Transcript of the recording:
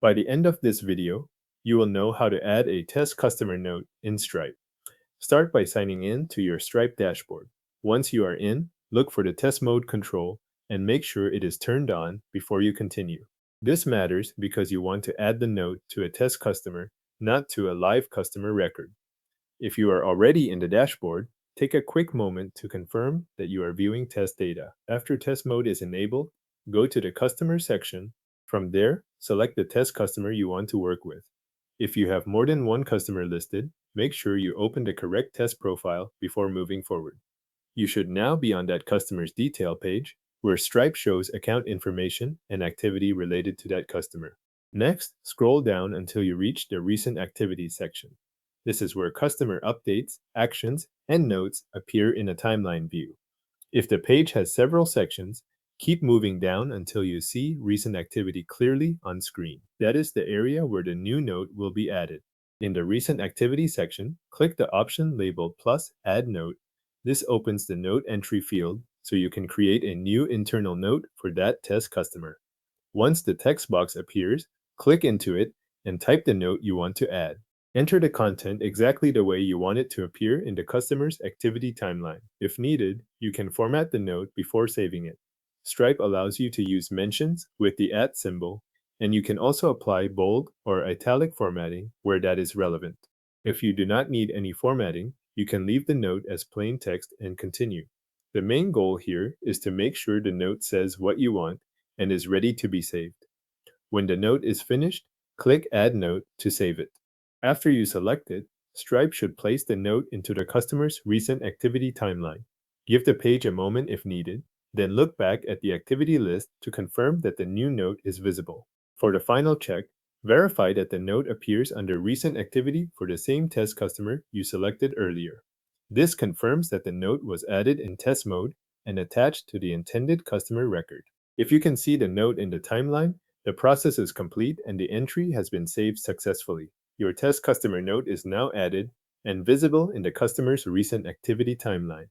By the end of this video, you will know how to add a test customer note in Stripe. Start by signing in to your Stripe dashboard. Once you are in, look for the test mode control and make sure it is turned on before you continue. This matters because you want to add the note to a test customer, not to a live customer record. If you are already in the dashboard, take a quick moment to confirm that you are viewing test data. After test mode is enabled, go to the customer section. From there, select the test customer you want to work with. If you have more than one customer listed, make sure you open the correct test profile before moving forward. You should now be on that customer's detail page, where Stripe shows account information and activity related to that customer. Next, scroll down until you reach the Recent Activities section. This is where customer updates, actions, and notes appear in a timeline view. If the page has several sections, keep moving down until you see recent activity clearly on screen. That is the area where the new note will be added. In the Recent Activity section, click the option labeled plus Add Note. This opens the note entry field so you can create a new internal note for that test customer. Once the text box appears, click into it and type the note you want to add. Enter the content exactly the way you want it to appear in the customer's activity timeline. If needed, you can format the note before saving it. Stripe allows you to use mentions with the @ symbol, and you can also apply bold or italic formatting where that is relevant. If you do not need any formatting, you can leave the note as plain text and continue. The main goal here is to make sure the note says what you want and is ready to be saved. When the note is finished, click Add Note to save it. After you select it, Stripe should place the note into the customer's recent activity timeline. Give the page a moment if needed, then look back at the activity list to confirm that the new note is visible. For the final check, verify that the note appears under recent activity for the same test customer you selected earlier. This confirms that the note was added in test mode and attached to the intended customer record. If you can see the note in the timeline, the process is complete and the entry has been saved successfully. Your test customer note is now added and visible in the customer's recent activity timeline.